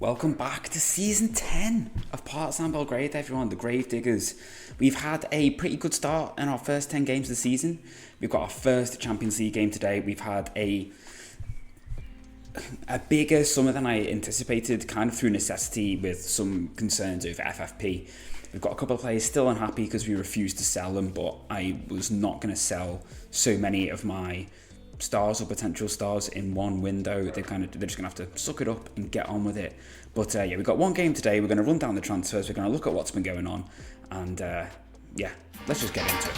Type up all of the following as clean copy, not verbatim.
Welcome back to Season 10 of Partizan Belgrade, everyone, the Gravediggers. We've had a pretty good start in our first 10 games of the season. We've got our first Champions League game today. We've had a bigger summer than I anticipated, kind of through necessity with some concerns over FFP. We've got a couple of players still unhappy because we refused to sell them, but I was not going to sell so many of my stars or potential stars in one window. They're just gonna have to suck it up and get on with it. But yeah, we've got one game today. We're going to run down the transfers. We're going to look at what's been going on, and yeah, let's just get into it.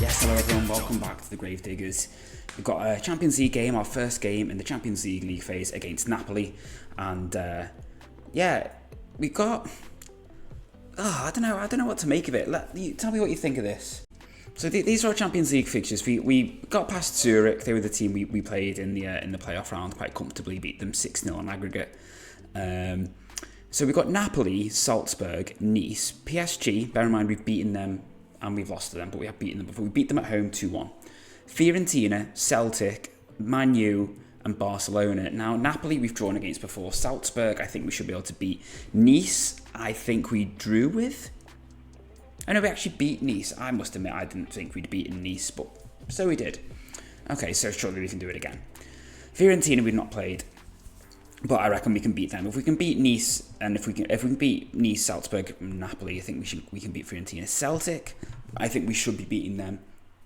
Yes, hello everyone, welcome back to the Gravediggers. We've got a Champions League game, our first game in the Champions League phase against Napoli, and yeah, we got. I don't know what to make of it. Tell me what you think of this. So these are our Champions League fixtures. We got past Zurich. They were the team we played in the playoff round quite comfortably. Beat them 6-0 on aggregate. So we got Napoli, Salzburg, Nice, PSG. Bear in mind we've beaten them and we've lost to them, but we have beaten them before. We beat them at home 2-1. Fiorentina, Celtic, Man U, and Barcelona. Now, Napoli we've drawn against before. Salzburg, I think we should be able to beat. Nice, I think we drew with. I know we actually beat Nice. I must admit, I didn't think we'd beaten Nice, but so we did. Okay, so surely we can do it again. Fiorentina we've not played, but I reckon we can beat them. If we can beat Nice, and if we can beat Nice, Salzburg, Napoli, I think we can beat Fiorentina. Celtic, I think we should be beating them.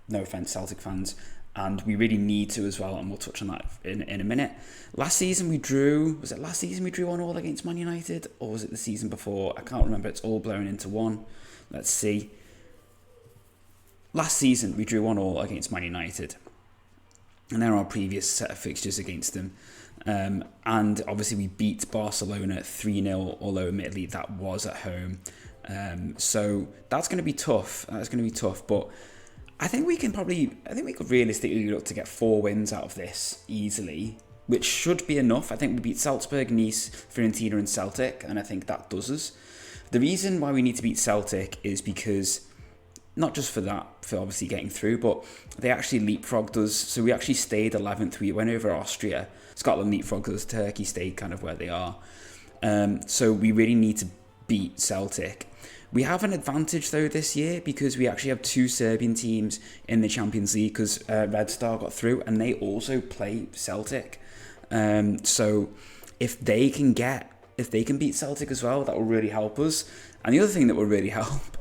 No offense, Celtic fans. And we really need to as well, and we'll touch on that in a minute. Last season we drew, was it last season we drew 1-1 against Man United? Or was it the season before? I can't remember, it's all blown into one. Let's see. Last season we drew 1-1 against Man United. And there are our previous set of fixtures against them. And obviously we beat Barcelona 3-0, although admittedly that was at home. So that's going to be tough. But I think we could realistically look to get 4 wins out of this easily, which should be enough. I think we beat Salzburg, Nice, Fiorentina and Celtic, and I think that does us. The reason why we need to beat Celtic is because, not just for obviously getting through, but they actually leapfrogged us. So we actually stayed 11th. We went over Austria. Scotland leapfrogged us. Turkey stayed kind of where they are. So we really need to beat Celtic. We have an advantage though this year because we actually have 2 Serbian teams in the Champions League because Red Star got through and they also play Celtic. So if they can beat Celtic as well, that will really help us. And the other thing that will really help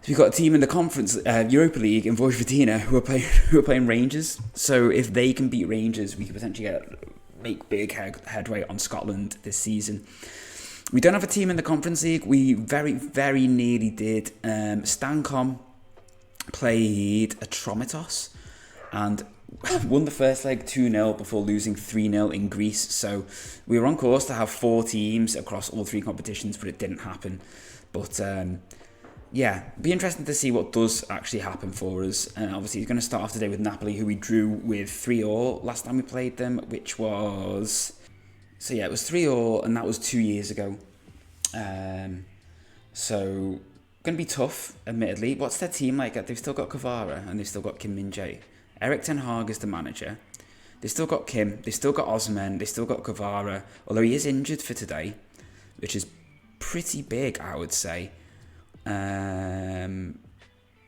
is we've got a team in the Conference Europa League in Vojvodina who are playing Rangers. So if they can beat Rangers, we could potentially make big headway on Scotland this season. We don't have a team in the Conference League. We very, very nearly did. Stancom played Atromitos and won the first leg 2-0 before losing 3-0 in Greece. So we were on course to have 4 teams across all 3 competitions, but it didn't happen. But yeah, be interesting to see what does actually happen for us. Obviously, he's going to start off today with Napoli, who we drew with 3-3 last time we played them, which was... So yeah, it was 3-3, and that was 2 years ago. So, going to be tough, admittedly. What's their team like? They've still got Kvara, and they've still got Kim Min-jae. Erik Ten Hag is the manager. They've still got Kim, they've still got Osman, they've still got Kvara, although he is injured for today, which is pretty big, I would say. We've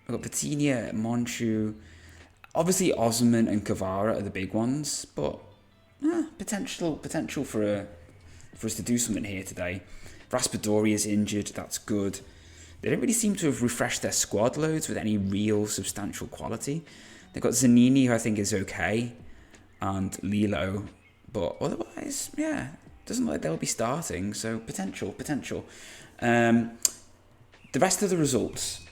got Patinia, Monchu. Obviously, Osman and Kvara are the big ones, but... potential for us to do something here today. Raspadori is injured, that's good. They don't really seem to have refreshed their squad loads with any real substantial quality. They've got Zanini, who I think is okay, and Lilo, but otherwise, yeah, doesn't look like they'll be starting, so potential. The rest of the results.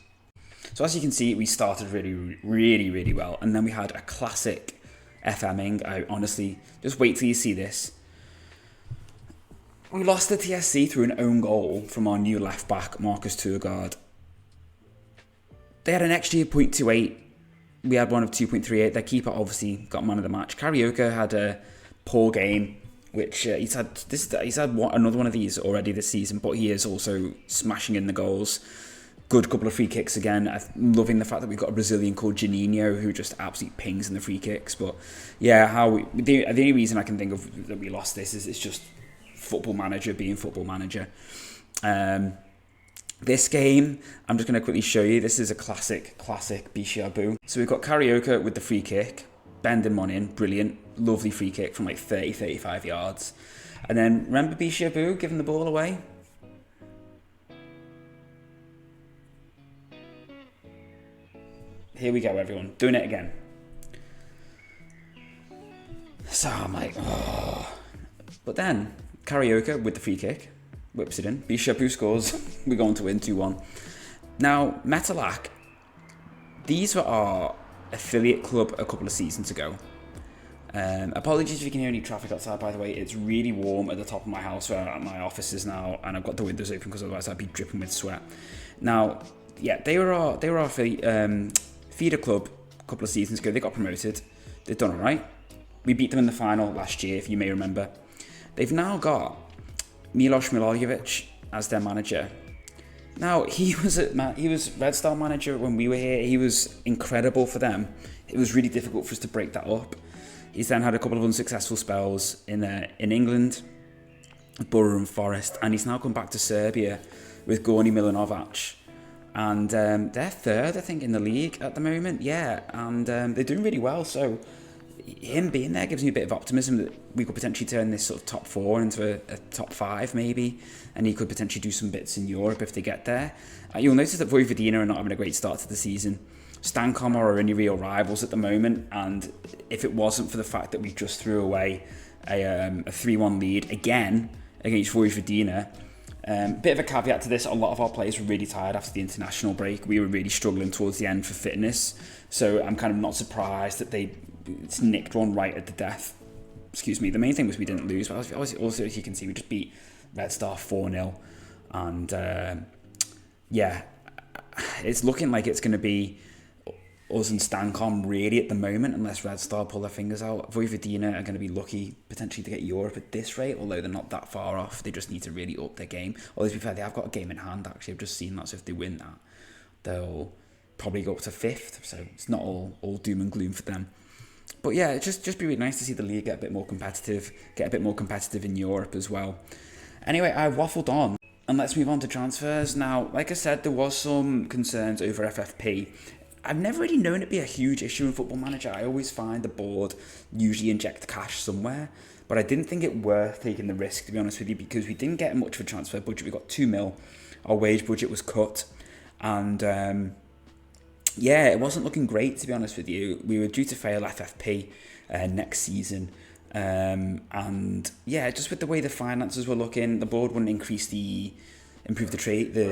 So as you can see, we started really, really, really well, and then we had a classic FMing. I honestly, just wait till you see this. We lost the TSC through an own goal from our new left back, Marcus Turgard. They had an XG of 0.28. We had one of 2.38. Their keeper obviously got man of the match. Carioca had a poor game, which he's had another one of these already this season, but he is also smashing in the goals. Good couple of free kicks again. I'm loving the fact that we've got a Brazilian called Janinho who just absolutely pings in the free kicks. But yeah, the only reason I can think of that we lost this is it's just Football Manager being Football Manager. This game, I'm just going to quickly show you. This is a classic Bishiabu. So we've got Karaoke with the free kick. Bending one in, brilliant. Lovely free kick from like 30, 35 yards. And then, remember Bishiabu giving the ball away? Here we go, everyone. Doing it again. So I'm like, oh. But then, Karaoke with the free kick. Whips it in. Bishapu scores. We're going to win 2-1. Now, Metalak, these were our affiliate club a couple of seasons ago. Apologies if you can hear any traffic outside, by the way. It's really warm at the top of my house where my office is now, and I've got the windows open because otherwise I'd be dripping with sweat. Now, yeah, they were our feeder club a couple of seasons ago. They got promoted. They've done all right. We beat them in the final last year, if you may remember. They've now got Milos Milojevic as their manager. Now, he was Red Star manager when we were here. He was incredible for them. It was really difficult for us to break that up. He's then had a couple of unsuccessful spells in England, Borough and Forest, and he's now come back to Serbia with Gornji Milanovac. And they're third, I think, in the league at the moment. Yeah, and they're doing really well. So him being there gives me a bit of optimism that we could potentially turn this sort of top 4 into a top 5 maybe, and he could potentially do some bits in Europe if they get there. You'll notice that Vojvodina are not having a great start to the season. Stankom are our only real rivals at the moment, and if it wasn't for the fact that we just threw away a 3-1 lead again against Vojvodina, bit of a caveat to this, a lot of our players were really tired after the international break. We were really struggling towards the end for fitness, so I'm kind of not surprised that it's nicked one right at the death. Excuse me. The main thing was we didn't lose, but also, as you can see, we just beat Red Star 4-0, and yeah, it's looking like it's going to be us and Stankom really at the moment, unless Red Star pull their fingers out. Vojvodina are going to be lucky potentially to get Europe at this rate, although they're not that far off. They just need to really up their game. Although, to be fair, they have got a game in hand, actually. I've just seen that, so if they win that, they'll probably go up to 5th, so it's not all doom and gloom for them. But yeah, just be really nice to see the league get a bit more competitive in Europe as well. Anyway, I waffled on, and let's move on to transfers. Now, like I said, there was some concerns over FFP. I've never really known it be a huge issue in Football Manager. I always find the board usually inject cash somewhere, but I didn't think it worth taking the risk, to be honest with you, because we didn't get much of a transfer budget. We got 2 mil. Our wage budget was cut, and yeah, it wasn't looking great, to be honest with you. We were due to fail FFP next season, and yeah, just with the way the finances were looking, the board wouldn't improve the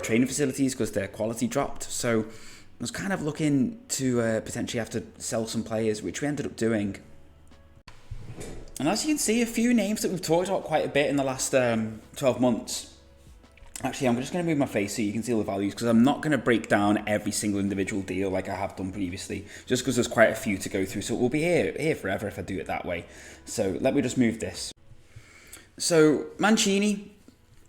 training facilities because their quality dropped. So I was kind of looking to potentially have to sell some players, which we ended up doing. And as you can see, a few names that we've talked about quite a bit in the last 12 months. Actually, I'm just going to move my face so you can see all the values, because I'm not going to break down every single individual deal like I have done previously, just because there's quite a few to go through. So we'll be here forever if I do it that way. So let me just move this. So Mancini,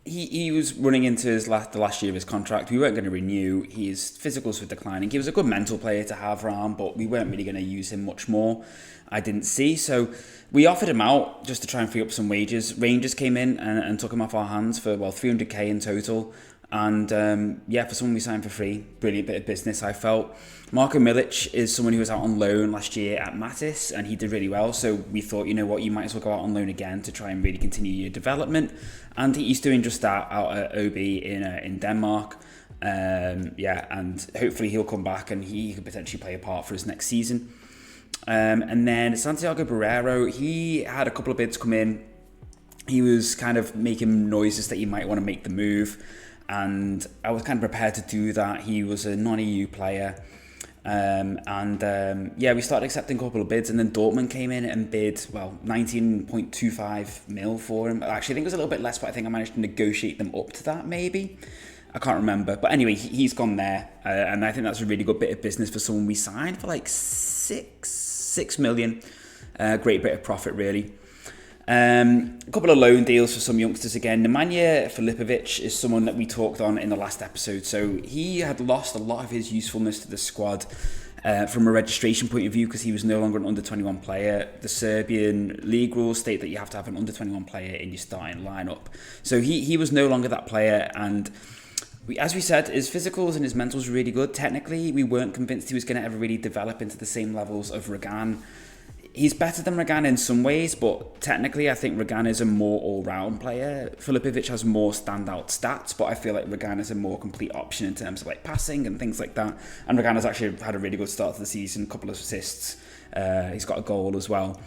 he was running into the last year of his contract. We weren't going to renew. His physicals were declining. He was a good mental player to have around, but we weren't really going to use him much more. I didn't see. So we offered him out just to try and free up some wages. Rangers came in and took him off our hands for, 300k in total. And yeah, for someone we signed for free, brilliant bit of business, I felt. Marko Milic is someone who was out on loan last year at Mattis, and he did really well. So we thought, you know what, you might as well go out on loan again to try and really continue your development. And he's doing just that out at OB in Denmark. Yeah, and hopefully he'll come back and he could potentially play a part for us next season. And then Santiago Barreiro, he had a couple of bids come in. He was kind of making noises that he might want to make the move, and I was kind of prepared to do that. He was a non-EU player, yeah, we started accepting a couple of bids, and then Dortmund came in and bid 19.25 mil for him. Actually, I think it was a little bit less, but I think I managed to negotiate them up to that, maybe. I can't remember, but anyway, he's gone there, and I think that's a really good bit of business for someone we signed for like 6 million. Great bit of profit, really. A couple of loan deals for some youngsters again. Nemanja Filipovic is someone that we talked on in the last episode. So he had lost a lot of his usefulness to the squad from a registration point of view because he was no longer an under-21 player. The Serbian league rules state that you have to have an under-21 player in your starting lineup. So he was no longer that player, and as we said, his physicals and his mentals were really good. Technically, we weren't convinced he was going to ever really develop into the same levels of Regan. He's better than Regan in some ways, but technically I think Regan is a more all-round player. Filipovic has more standout stats, but I feel like Regan is a more complete option in terms of like passing and things like that. And Regan has actually had a really good start to the season, a couple of assists. He's got a goal as well.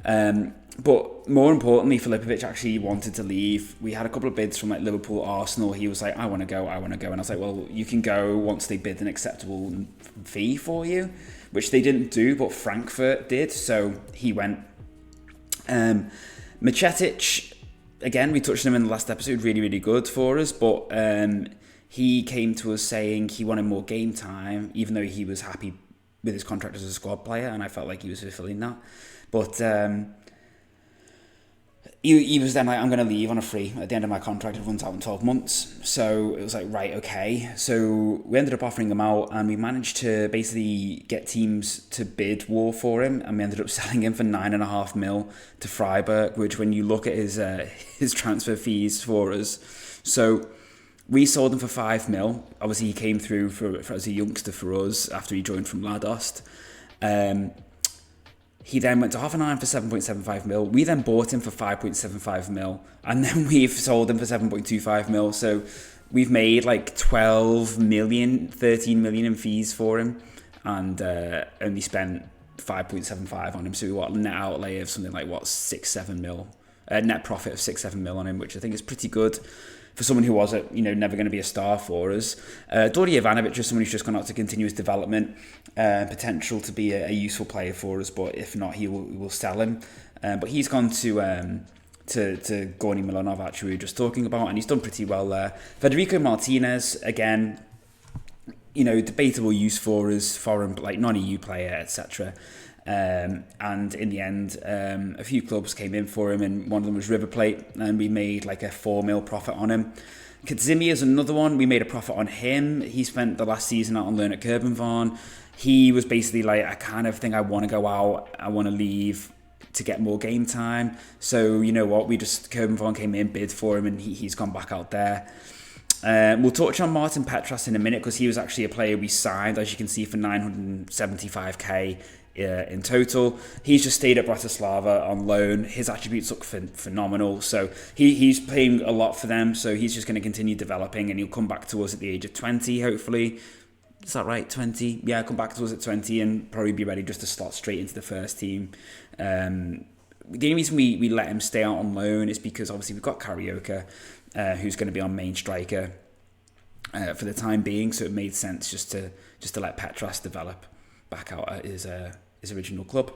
But more importantly, Filipovic actually wanted to leave. We had a couple of bids from like Liverpool, Arsenal. He was like, I want to go. And I was like, well, you can go once they bid an acceptable fee for you, which they didn't do, but Frankfurt did, so he went. Macetic, again, we touched on him in the last episode, really, really good for us, but he came to us saying he wanted more game time, even though he was happy with his contract as a squad player, and I felt like he was fulfilling that. But he was then like, I'm going to leave on a free at the end of my contract. It runs out in 12 months. So it was like, right, okay. So we ended up offering him out, and we managed to basically get teams to bid war for him, and we ended up selling him for 9.5 mil to Freiburg, which when you look at his transfer fees for us. So we sold him for 5 mil. Obviously, he came through for as a youngster for us after he joined from Ladost. He then went to Hoffenheim for 7.75 mil. We then bought him for 5.75 mil. And then we've sold him for 7.25 mil. So we've made like 12 million, 13 million in fees for him. And only spent 5.75 on him. So we got a net outlay of something like, 6-7 mil. Net profit of 6-7 mil on him, which I think is pretty good for someone who was never going to be a star for us. Dori Ivanovic is someone who's just gone out to continue his development, potential to be a useful player for us, but if not, we will sell him. But he's gone to Gorny Milanovac, who we were just talking about, and he's done pretty well there. Federico Martinez, again, debatable use for us, foreign, like non-EU player, etc. And in the end, a few clubs came in for him, and one of them was River Plate, and we made like a 4 mil profit on him. Kazimi is another one. We made a profit on him. He spent the last season out on loan at Kerbenvarn. He was basically like, I kind of think I want to go out, I want to leave to get more game time. So you know what, Kerbenvarn came in, bid for him, and he's gone back out there. We'll touch on Martin Petras in a minute, because he was actually a player we signed, as you can see, for 975k in total. He's just stayed at Bratislava on loan. His attributes look phenomenal, so he's playing a lot for them, so he's just going to continue developing, and he'll come back to us at the age of 20, hopefully. Is that right, 20? Yeah, come back to us at 20 and probably be ready just to slot straight into the first team. The only reason we let him stay out on loan is because obviously we've got Carioca, who's going to be our main striker for the time being, so it made sense just to let Petras develop back out at his original club.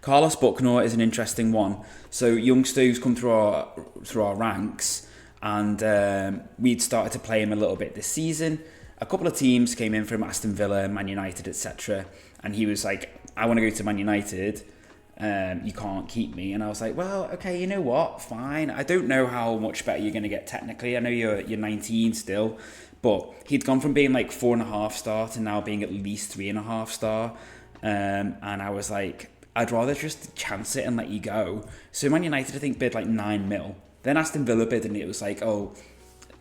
Carlos Bucknor is an interesting one. So youngster who's come through our ranks, and we'd started to play him a little bit this season. A couple of teams came in from Aston Villa, Man United, etc. And he was like, I want to go to Man United. You can't keep me. And I was like, well, okay, you know what? Fine. I don't know how much better you're going to get technically. I know you're 19 still. But he'd gone from being like 4.5 star to now being at least 3.5 star. And I was like, I'd rather just chance it and let you go. So Man United, I think, bid like 9 mil. Then Aston Villa bid, and it was like,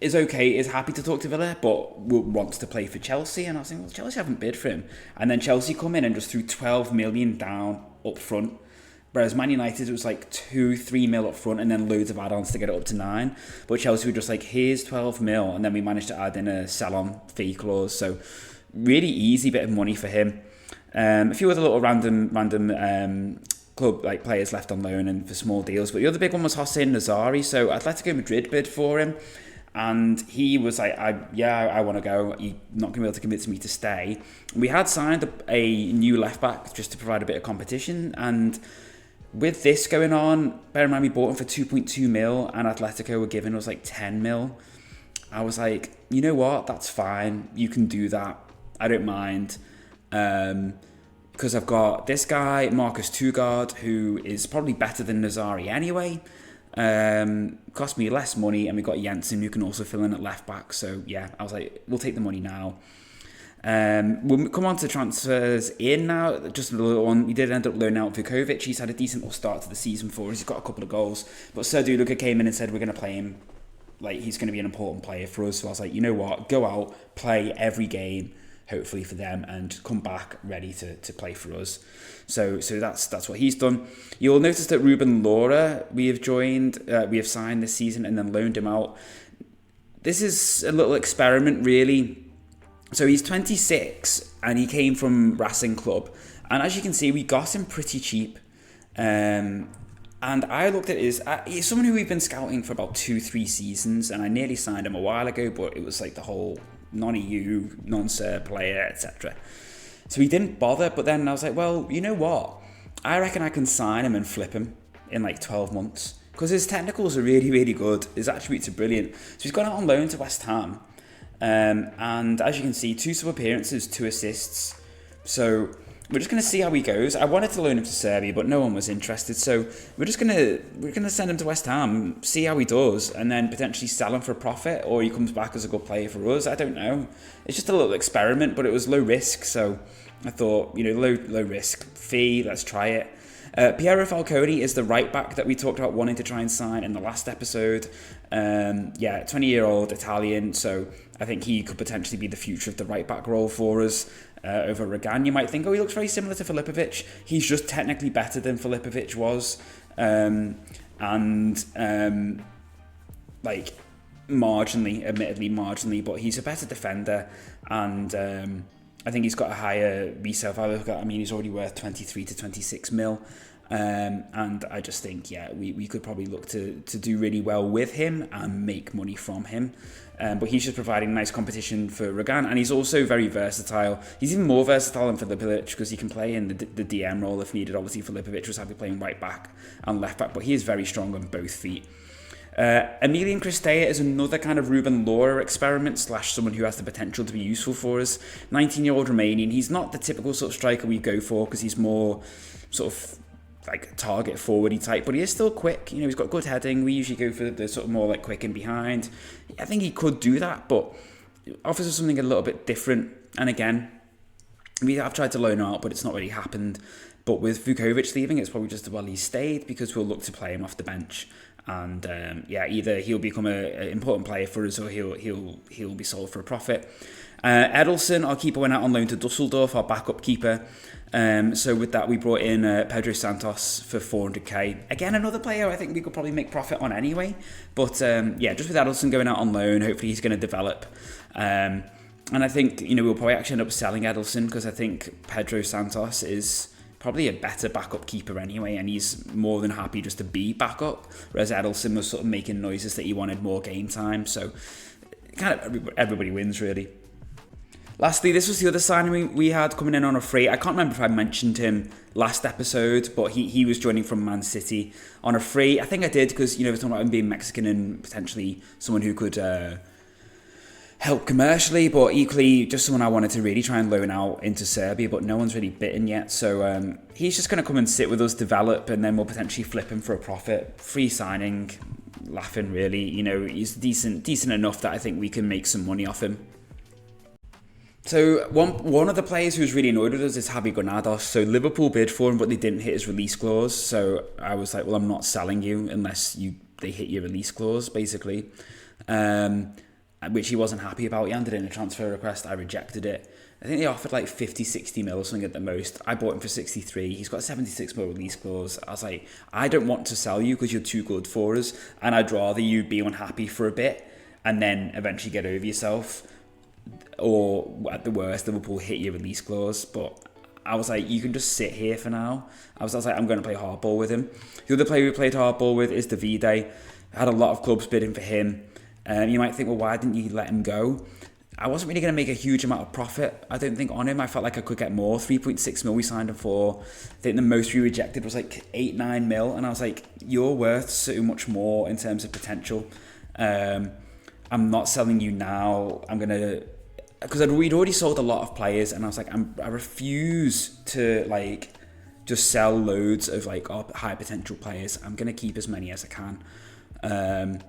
is happy to talk to Villa, but wants to play for Chelsea. And I was thinking, well, Chelsea haven't bid for him. And then Chelsea come in and just threw 12 million down up front. Whereas Man United, it was like 2-3 mil up front and then loads of add-ons to get it up to 9. But Chelsea were just like, here's 12 mil. And then we managed to add in a sell-on fee clause. So really easy bit of money for him. A few other little random club like players left on loan and for small deals. But the other big one was Hossein Nazari. So Atletico Madrid bid for him. And he was like, I want to go. You're not going to be able to convince me to stay. We had signed a new left-back just to provide a bit of competition. And with this going on, bear in mind we bought him for 2.2 mil and Atletico were giving us like 10 mil. I was like, you know what? That's fine. You can do that. I don't mind. because I've got this guy, Marcus Tugard, who is probably better than Nazari anyway. Cost me less money, and we've got Jensen, who can also fill in at left back. So yeah, I was like, we'll take the money now. We'll come on to transfers in now. Just a little one. We did end up loaning out Vukovic. He's had a decent little start to the season for us. He's got a couple of goals. But Serdu Luka came in and said, we're going to play him. Like, he's going to be an important player for us. So I was like, you know what? Go out, play every game, hopefully for them, and come back ready to play for us. So that's what he's done. You'll notice that Ruben Laura, we have signed this season and then loaned him out. This is a little experiment, really. So he's 26 and he came from Racing Club. And as you can see, we got him pretty cheap. And I looked at he's someone who we've been scouting for about 2-3 seasons. And I nearly signed him a while ago, but it was like the whole non-EU, non-Serb player, etc. So he didn't bother. But then I was like, well, you know what? I reckon I can sign him and flip him in like 12 months. Because his technicals are really, really good. His attributes are brilliant. So he's gone out on loan to West Ham. And as you can see, 2 sub appearances, 2 assists. So we're just going to see how he goes. I wanted to loan him to Serbia, but no one was interested. So we're gonna send him to West Ham, see how he does, and then potentially sell him for a profit, or he comes back as a good player for us. I don't know. It's just a little experiment, but it was low risk. So I thought, low risk fee. Let's try it. Piero Falcone is the right back that we talked about wanting to try and sign in the last episode. 20-year-old Italian, so I think he could potentially be the future of the right back role for us over Regan. You might think, he looks very similar to Filipovic. He's just technically better than Filipovic was, admittedly marginally, but he's a better defender, and I think he's got a higher resale value. He's already worth 23 to 26 mil. And I just think, we could probably look to do really well with him and make money from him. But he's just providing nice competition for Regan, and he's also very versatile. He's even more versatile than Filipovic because he can play in the DM role if needed. Obviously, Filipovic was happy playing right back and left back, but he is very strong on both feet. Emilian Cristea is another kind of Ruben Laura experiment / someone who has the potential to be useful for us. 19-year-old Romanian. He's not the typical sort of striker we go for because he's more sort of like target forwardy type, but he is still quick. He's got good heading. We usually go for the sort of more like quick and behind. I think he could do that, but offers us something a little bit different. And again, we have tried to loan out, but it's not really happened. But with Vukovic leaving, it's probably just as well he stayed, because we'll look to play him off the bench. And either he'll become an important player for us, or he'll be sold for a profit. Edelson, our keeper, went out on loan to Dusseldorf, our backup keeper. So with that, we brought in Pedro Santos for 400k. Again, another player I think we could probably make profit on anyway. But just with Edelson going out on loan, hopefully he's going to develop. And I think we'll probably actually end up selling Edelson, because I think Pedro Santos is probably a better backup keeper anyway, and he's more than happy just to be backup, whereas Edelson was sort of making noises that he wanted more game time. So kind of everybody wins, really. Lastly, this was the other signing we had coming in on a free. I can't remember if I mentioned him last episode, but he was joining from Man City on a free. I think I did, because we're talking about him being Mexican and potentially someone who could help commercially, but equally just someone I wanted to really try and loan out into Serbia, but no one's really bitten yet. So he's just going to come and sit with us, develop, and then we'll potentially flip him for a profit. Free signing, laughing really. He's decent enough that I think we can make some money off him. So one of the players who's really annoyed with us is Javi Granados. So Liverpool bid for him, but they didn't hit his release clause. So I was like, well, I'm not selling you unless they hit your release clause, basically. Which he wasn't happy about. He handed in a transfer request. I rejected it. I think they offered like 50, 60 mil or something at the most. I bought him for 63. He's got a 76 mil release clause. I was like, I don't want to sell you because you're too good for us, and I'd rather you be unhappy for a bit and then eventually get over yourself, or at the worst, Liverpool hit your release clause. But I was like, you can just sit here for now. I was like, I'm going to play hardball with him. The other player we played hardball with is Davide. I had a lot of clubs bidding for him. You might think, well, why didn't you let him go? I wasn't really going to make a huge amount of profit, I don't think, on him. I felt like I could get more. 3.6 mil we signed him for. I think the most we rejected was like 8-9 mil. And I was like, you're worth so much more in terms of potential. I'm not selling you now. I'm going to because we'd already sold a lot of players, and I was like, I refuse to like just sell loads of like high potential players. I'm gonna keep as many as I can,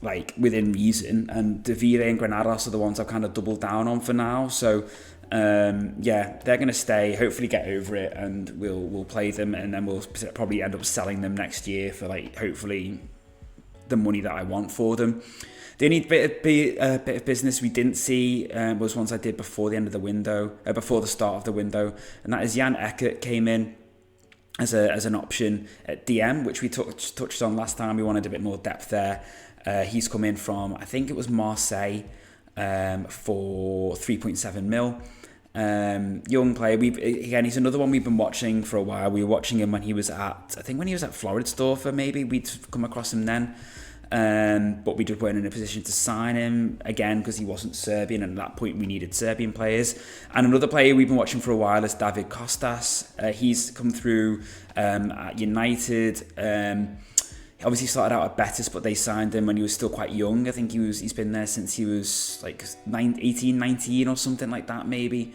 like within reason. And Davide and Granados are the ones I've kind of doubled down on for now. So yeah, they're gonna stay. Hopefully, get over it, and we'll play them, and then we'll probably end up selling them next year for like hopefully the money that I want for them. The only bit of business we didn't see was ones I did before the end of the window, before the start of the window, and that is Jan Eckert came in as an option at DM, which we touched on last time. We wanted a bit more depth there. He's come in from, I think it was Marseille, for 3.7 mil. Young player. He's another one we've been watching for a while. We were watching him when he was at Floridsdorfer, maybe we'd come across him then. But we just weren't in a position to sign him again because he wasn't Serbian, and at that point we needed Serbian players. And another player we've been watching for a while is David Kostas. He's come through at United. Obviously started out at Betis, but they signed him when he was still quite young. I think he's been there since he was like 18, 19 or something like that maybe.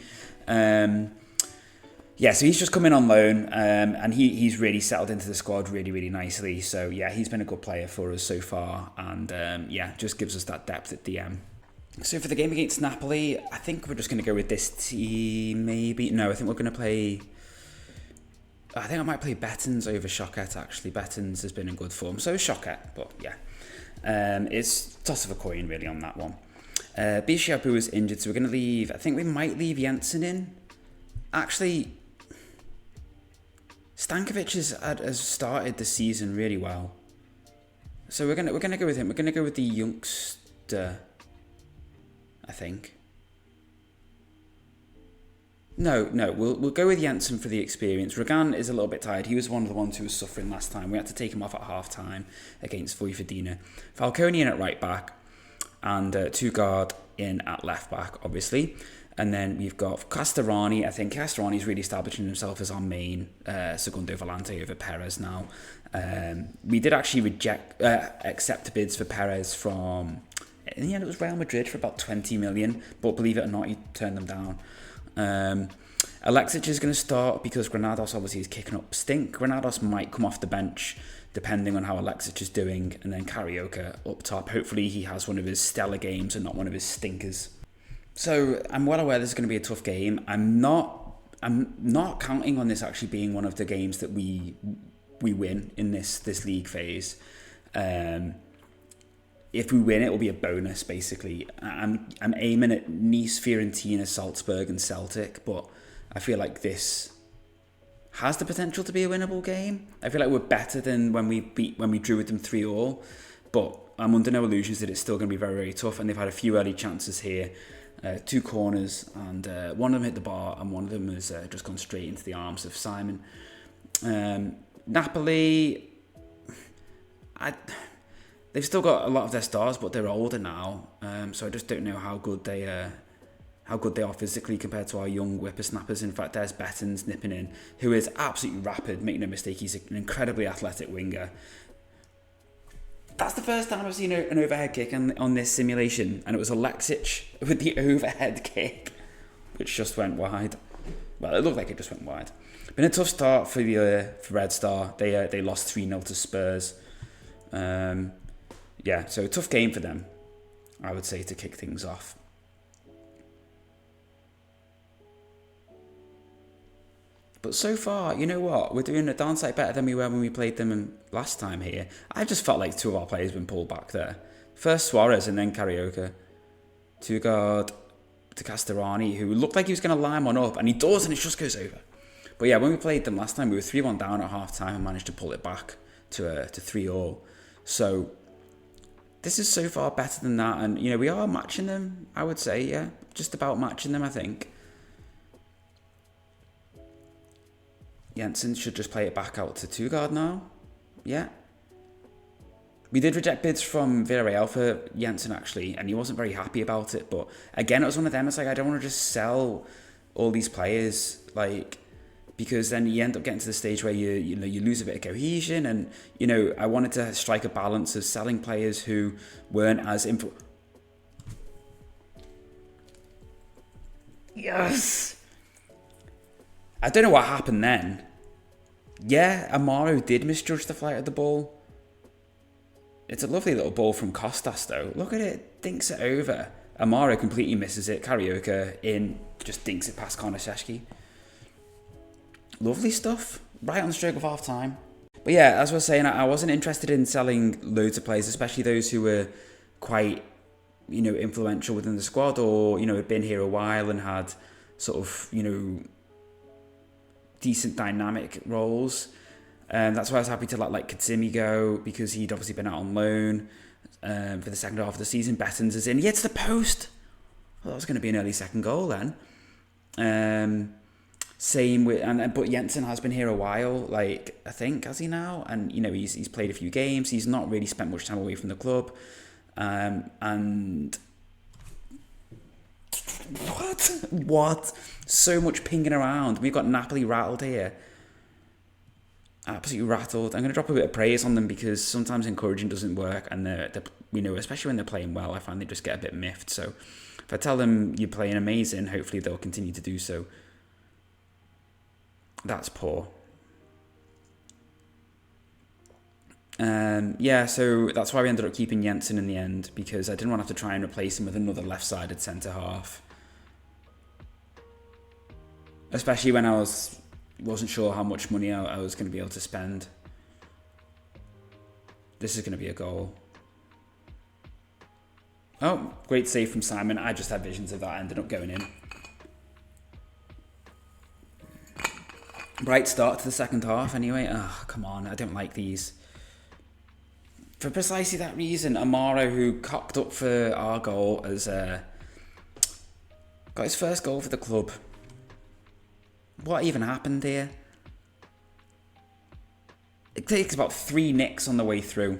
Yeah, so he's just come in on loan, and he's really settled into the squad really, really nicely. So yeah, he's been a good player for us so far, and yeah, just gives us that depth at DM. So for the game against Napoli, I think we're just going to go with this team, maybe. No, I think we're going to play... I think I might play Bettens over Choquette, actually. Bettens has been in good form, so is Choquette, but yeah. It's toss of a coin, really, on that one. Bishapu was injured, so we're going to leave... I think we might leave Jensen in. Actually... Stankovic has started the season really well, so we're gonna go with him. We're gonna go with the youngster, I think. No, we'll go with Jensen for the experience. Regan is a little bit tired. He was one of the ones who was suffering last time. We had to take him off at half time against Vojvodina. Falcone in at right back, and Tugard in at left back, obviously. And then we've got Castorani. I think Castorani's really establishing himself as our main Segundo Volante over Perez now. We did actually accept bids for Perez from... In the end, it was Real Madrid for about 20 million. But believe it or not, he turned them down. Alexic is going to start because Granados obviously is kicking up stink. Granados might come off the bench depending on how Alexic is doing. And then Carioca up top. Hopefully he has one of his stellar games and not one of his stinkers. So I'm well aware this is going to be a tough game. I'm not counting on this actually being one of the games that we win in this league phase. If we win, it will be a bonus. Basically, I'm aiming at Nice, Fiorentina, Salzburg, and Celtic, but I feel like this has the potential to be a winnable game. I feel like we're better than when we drew with them 3-3, but I'm under no illusions that it's still going to be very, very tough. And they've had a few early chances here. 2 corners, and one of them hit the bar, and one of them has just gone straight into the arms of Simon. Napoli, they've still got a lot of their stars, but they're older now, so I just don't know how good they are physically compared to our young whippersnappers. In fact, there's Bettens nipping in, who is absolutely rapid. Make no mistake, he's an incredibly athletic winger. That's the first time I've seen an overhead kick on this simulation, and it was Alexic with the overhead kick, which just went wide. Well, it looked like it just went wide. Been a tough start for Red Star. They lost 3-0 to Spurs. Yeah, so a tough game for them, I would say, to kick things off. But so far, you know what? We're doing a darn sight better than we were when we played them last time here. I just felt like 2 of our players been pulled back there. First Suarez and then Carioca. Tugard to Castorani, who looked like he was going to line one up, and he does, and it just goes over. But yeah, when we played them last time, we were 3-1 down at half time and managed to pull it back to 3-3. So this is so far better than that, and you know, we are matching them, I would say, yeah. Just about matching them, I think. Jensen should just play it back out to Tugard now. Yeah. We did reject bids from Villarreal for Jensen, actually, and he wasn't very happy about it. But again, it was one of them. It's like, I don't want to just sell all these players, like, because then you end up getting to the stage where you lose a bit of cohesion. And, you know, I wanted to strike a balance of selling players who weren't as Yes! I don't know what happened then. Yeah, Amaro did misjudge the flight of the ball. It's a lovely little ball from Costas, though. Look at it, dinks it over. Amaro completely misses it. Carioca in, just dinks it past Konasheshki. Lovely stuff. Right on the stroke of half time. But yeah, as I was saying, I wasn't interested in selling loads of players, especially those who were quite, influential within the squad, or, had been here a while and had sort of, decent dynamic roles. That's why I was happy to let Katsimi go, because he'd obviously been out on loan for the second half of the season. Bettens is in. Yeah, it's the post. Well, that was going to be an early second goal then. Same with, but Jensen has been here a while, I think, has he now? And, he's played a few games. He's not really spent much time away from the club. And what? So much pinging around. We've got Napoli rattled here. Absolutely rattled. I'm going to drop a bit of praise on them, because sometimes encouraging doesn't work, and they're especially when they're playing well, I find they just get a bit miffed. So if I tell them you're playing amazing, hopefully they'll continue to do so. That's poor. So that's why we ended up keeping Jensen in the end, because I didn't want to have to try and replace him with another left-sided centre-half. Especially when I wasn't sure how much money I was going to be able to spend. This is going to be a goal. Oh, great save from Simon. I just had visions of that ended up going in. Bright start to the second half anyway. Oh, come on. I don't like these. For precisely that reason, Amaro, who cocked up for our goal, has got his first goal for the club. What even happened here? It takes about 3 nicks on the way through.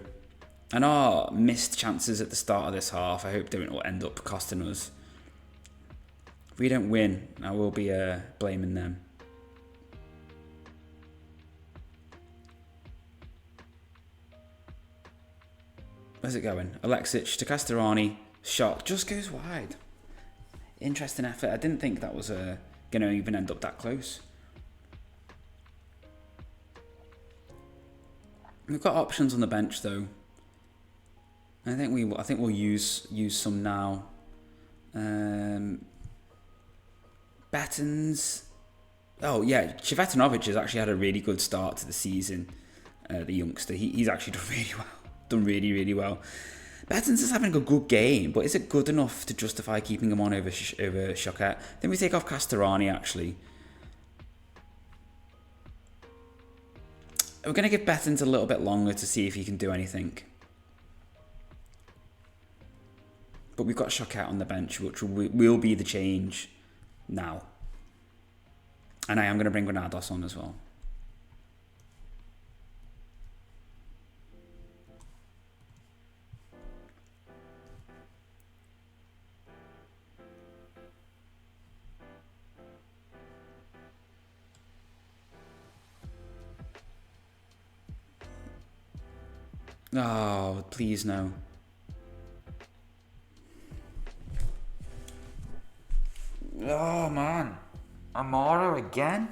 And our missed chances at the start of this half, I hope don't end up costing us. If we don't win, I will be blaming them. Where's it going? Alexic to Castorani. Shot just goes wide. Interesting effort. I didn't think that was going to even end up that close. We've got options on the bench though. I think we'll use some now. Bettens. Oh yeah, Cvetanovic has actually had a really good start to the season. The youngster, he's actually done really well. Done really, really well. Bettens is having a good game, but is it good enough to justify keeping him on over Choquette? Then we take off Castorani, actually. We're going to give Bettens a little bit longer to see if he can do anything. But we've got Choquette on the bench, which will be the change now. And I am going to bring Granados on as well. Oh, please no. Oh, man. Amaro again?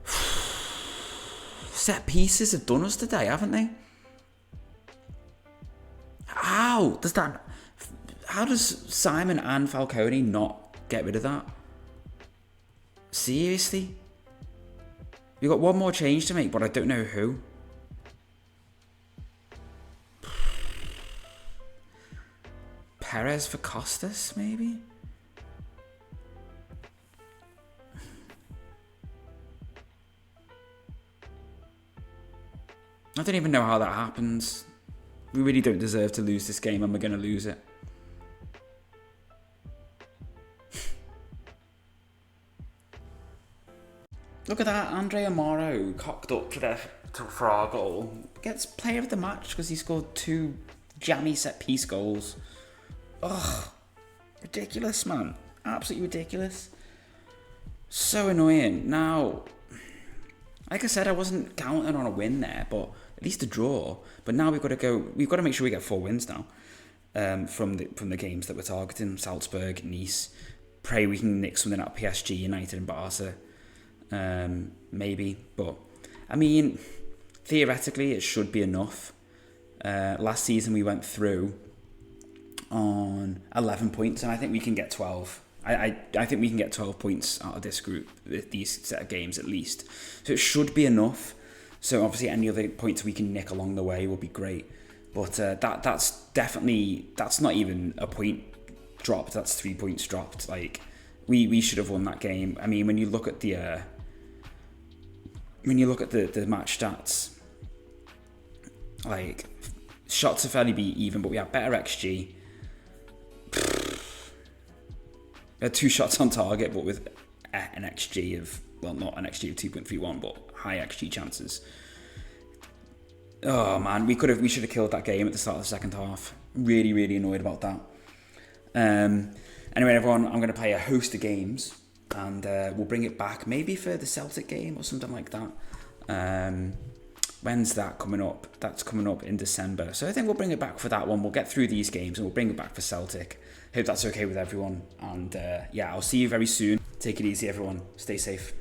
Set pieces have done us today, haven't they? How does Simon and Falcone not get rid of that? Seriously? We've got one more change to make, but I don't know who. Perez for Costas, maybe? I don't even know how that happens. We really don't deserve to lose this game, and we're going to lose it. Look at that, Andre Amaro cocked up for our goal. Gets player of the match because he scored 2 jammy set-piece goals. Ugh, ridiculous, man. Absolutely ridiculous. So annoying. Now, like I said, I wasn't counting on a win there, but at least a draw. But now we've got to make sure we get 4 wins now from the games that we're targeting. Salzburg, Nice, pray we can nick something out of PSG, United and Barca. Maybe. But, I mean, theoretically, it should be enough. Last season, we went through on 11 points, and I think we can get 12. I think we can get 12 points out of this group, these set of games at least. So it should be enough. So obviously any other points we can nick along the way will be great. But that's not even a point dropped. That's 3 points dropped. Like we should have won that game. I mean, when you look at the match stats, like shots are fairly even, but we have better XG. We had 2 shots on target, but with an XG of, well, not an XG of 2.31, but high XG chances. Oh man, we should have killed that game at the start of the second half. Really, really annoyed about that. Anyway, everyone, I'm going to play a host of games, and we'll bring it back maybe for the Celtic game or something like that. When's that coming up? That's coming up in December. So I think we'll bring it back for that one. We'll get through these games and we'll bring it back for Celtic. Hope that's okay with everyone. And yeah, I'll see you very soon. Take it easy, everyone. Stay safe.